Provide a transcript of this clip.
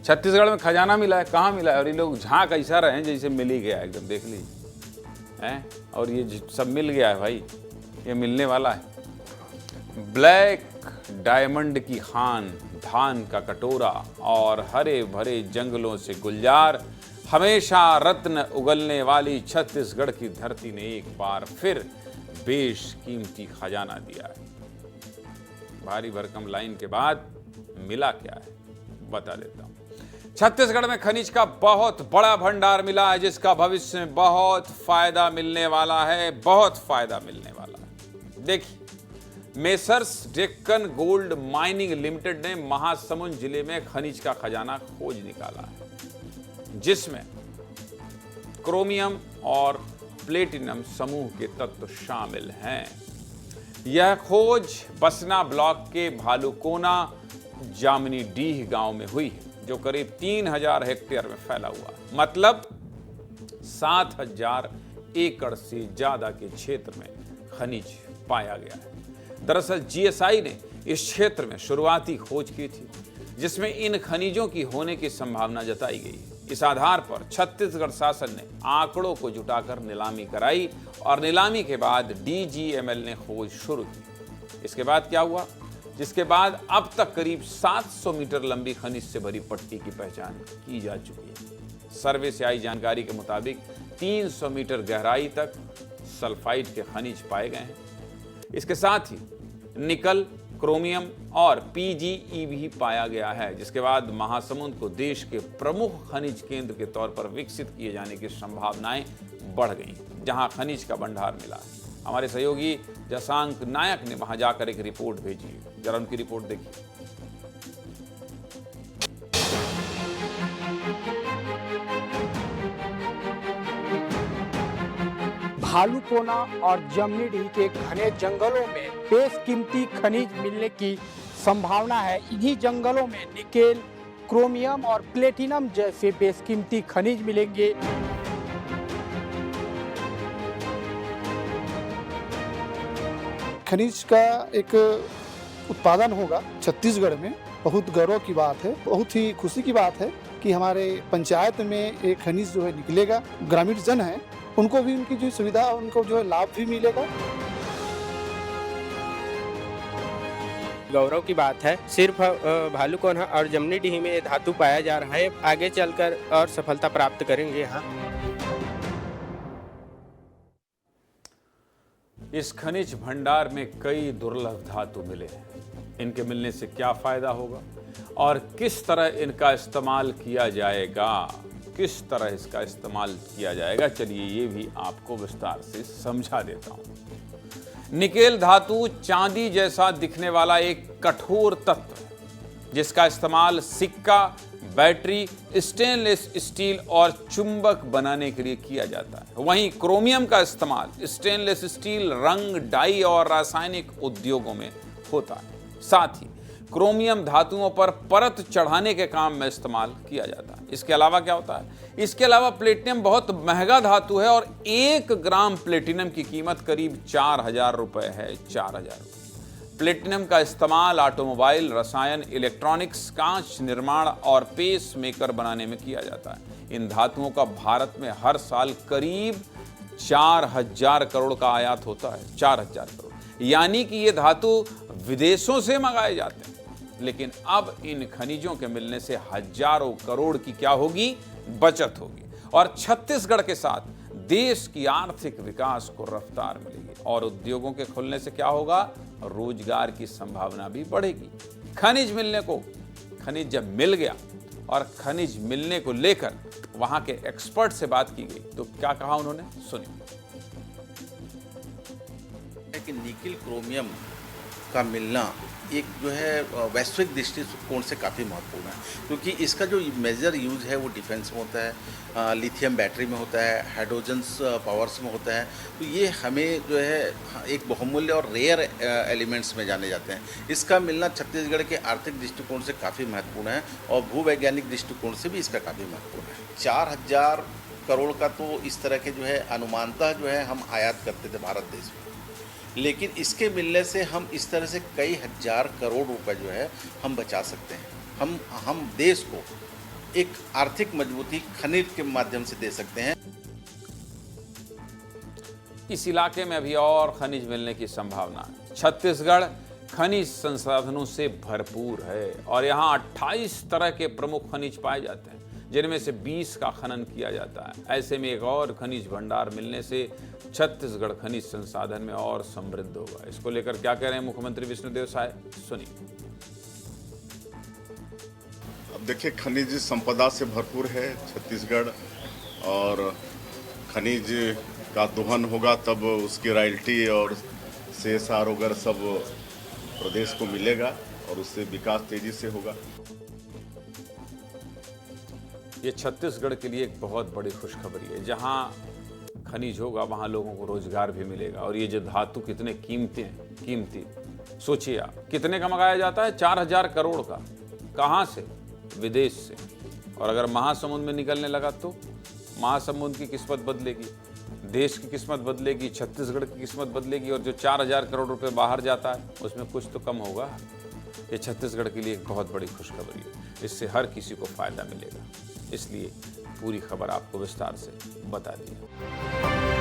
छत्तीसगढ़ में खजाना मिला है, कहाँ मिला है? और ये लोग झांक ऐसा रहे हैं जैसे मिल ही गया, एकदम देख लीजिए हैं। और ये सब मिल गया है भाई, ये मिलने वाला है। ब्लैक डायमंड की खान, धान का कटोरा और हरे भरे जंगलों से गुलजार, हमेशा रत्न उगलने वाली छत्तीसगढ़ की धरती ने एक बार फिर बेशकीमती खजाना दिया है। भारी भरकम लाइन के बाद मिला क्या है बता देता हूं। छत्तीसगढ़ में खनिज का बहुत बड़ा भंडार मिला है, जिसका भविष्य में बहुत फायदा मिलने वाला है, बहुत फायदा मिलने वाला है। देखिए, messrs Deccan gold mining limited ने महासमुंद जिले में खनिज का खजाना खोज निकाला है, जिसमें क्रोमियम और प्लेटिनम समूह के तत्व शामिल हैं। यह खोज बसना ब्लॉक के भालूकोना जामनी डीह गांव में हुई है, जो करीब 3000 हेक्टेयर में फैला हुआ है। मतलब 7000 एकड़ से ज्यादा के क्षेत्र में खनिज पाया गया है। दरअसल जीएसआई ने इस क्षेत्र में शुरुआती खोज की थी, जिसमें इन खनिजों की होने की संभावना जताई गई है। इस आधार पर छत्तीसगढ़ शासन ने आंकड़ों को जुटाकर नीलामी कराई और नीलामी के बाद डीजीएमएल ने खोज शुरू की। इसके बाद क्या हुआ? जिसके बाद अब तक करीब 700 मीटर लंबी खनिज से भरी पट्टी की पहचान की जा चुकी है। सर्वे से आई जानकारी के मुताबिक 300 मीटर गहराई तक सल्फाइड के खनिज पाए गए हैं। इसके साथ ही निकल, क्रोमियम और पीजीई भी पाया गया है, जिसके बाद महासमुंद को देश के प्रमुख खनिज केंद्र के तौर पर विकसित किए जाने की संभावनाएं बढ़ गई, जहां खनिज का भंडार मिला है। हमारे सहयोगी जसांक नायक ने वहां जाकर एक रिपोर्ट भेजी है, जरा उनकी रिपोर्ट देखिए। भालूकोना और जमनीडीह के घने जंगलों में बेशकीमती खनिज मिलने की संभावना है। इन्हीं जंगलों में निकेल, क्रोमियम और प्लेटिनम जैसे बेशकीमती खनिज मिलेंगे। खनिज का एक उत्पादन होगा छत्तीसगढ़ में, बहुत गौरव की बात है, बहुत ही खुशी की बात है कि हमारे पंचायत में एक खनिज जो है निकलेगा। ग्रामीण जन है, उनको भी उनकी जो सुविधा, उनको जो है लाभ भी मिलेगा। गौरव की बात है। सिर्फ भालूकोना और जमनीडीह में धातु पाया जा रहा है। आगे चलकर और सफलता प्राप्त करेंगे यहाँ। इस खनिज भंडार में कई दुर्लभ धातु मिले हैं। इनके मिलने से क्या फायदा होगा और किस तरह इनका इस्तेमाल किया जाएगा, किस तरह इसका इस्तेमाल किया जाएगा, चलिए ये भी आपको विस्तार से समझा देता हूं। निकेल धातु चांदी जैसा दिखने वाला एक कठोर तत्व है, जिसका इस्तेमाल सिक्का, बैटरी, स्टेनलेस स्टील और चुंबक बनाने के लिए किया जाता है। वहीं क्रोमियम का इस्तेमाल स्टेनलेस स्टील, रंग, डाई और रासायनिक उद्योगों में होता है। साथ ही क्रोमियम धातुओं पर परत चढ़ाने के काम में इस्तेमाल किया जाता है। इसके अलावा क्या होता है? इसके अलावा प्लेटिनम बहुत महंगा धातु है और 1 ग्राम प्लेटिनम की कीमत करीब 4000 रुपए है। 4000 रुपए। प्लेटिनम का इस्तेमाल ऑटोमोबाइल, रसायन, इलेक्ट्रॉनिक्स, कांच निर्माण और पेस मेकर बनाने में किया जाता है। इन धातुओं का भारत में हर साल करीब 4000 करोड़ का आयात होता है। 4000 करोड़, यानी कि ये धातु विदेशों से मंगाए जाते हैं। लेकिन अब इन खनिजों के मिलने से हजारों करोड़ की क्या होगी? बचत होगी और छत्तीसगढ़ के साथ देश की आर्थिक विकास को रफ्तार मिलेगी। और उद्योगों के खुलने से क्या होगा? रोजगार की संभावना भी बढ़ेगी। खनिज जब मिल गया और खनिज मिलने को लेकर वहां के एक्सपर्ट से बात की गई तो क्या कहा उन्होंने, सुनिए। कि निकिल क्रोमियम का मिलना एक जो है वैश्विक दृष्टिकोण से काफ़ी महत्वपूर्ण है, क्योंकि इसका जो मेजर यूज है वो डिफेंस में होता है, लिथियम बैटरी में होता है, हाइड्रोजन्स पावर्स में होता है। तो ये हमें जो है एक बहुमूल्य और रेयर एलिमेंट्स में जाने जाते हैं। इसका मिलना छत्तीसगढ़ के आर्थिक दृष्टिकोण से काफ़ी महत्वपूर्ण है और भूवैज्ञानिक दृष्टिकोण से भी इसका काफ़ी महत्वपूर्ण है। 4000 करोड़ का तो इस तरह के जो है अनुमानतः जो है हम आयात करते थे भारत देश में, लेकिन इसके मिलने से हम इस तरह से कई हजार करोड़ रुपए जो है हम बचा सकते हैं। हम देश को एक आर्थिक मजबूती खनिज के माध्यम से दे सकते हैं। इस इलाके में अभी और खनिज मिलने की संभावना है। छत्तीसगढ़ खनिज संसाधनों से भरपूर है और यहाँ 28 तरह के प्रमुख खनिज पाए जाते हैं, जिनमें से 20 का खनन किया जाता है। ऐसे में एक और खनिज भंडार मिलने से छत्तीसगढ़ खनिज संसाधन में और समृद्ध होगा। इसको लेकर क्या कह रहे हैं मुख्यमंत्री विष्णुदेव साय, सुनिए। अब देखिए, खनिज संपदा से भरपूर है छत्तीसगढ़ और खनिज का दोहन होगा तब उसकी रॉयल्टी और CSR वगैरह सब प्रदेश को मिलेगा और उससे विकास तेजी से होगा। ये छत्तीसगढ़ के लिए एक बहुत बड़ी खुशखबरी है। जहाँ खनिज होगा वहाँ लोगों को रोजगार भी मिलेगा। और ये जो धातु कितने कीमती सोचिए आप, कितने का मंगाया जाता है? 4000 करोड़ का। कहाँ से? विदेश से। और अगर महासमुंद में निकलने लगा तो महासमुंद की किस्मत बदलेगी, देश की किस्मत बदलेगी, छत्तीसगढ़ की किस्मत बदलेगी। और जो 4000 करोड़ रुपए बाहर जाता है उसमें कुछ तो कम होगा। ये छत्तीसगढ़ के लिए एक बहुत बड़ी खुशखबरी है। इससे हर किसी को फायदा मिलेगा। इसलिए पूरी खबर आपको विस्तार से बता दी।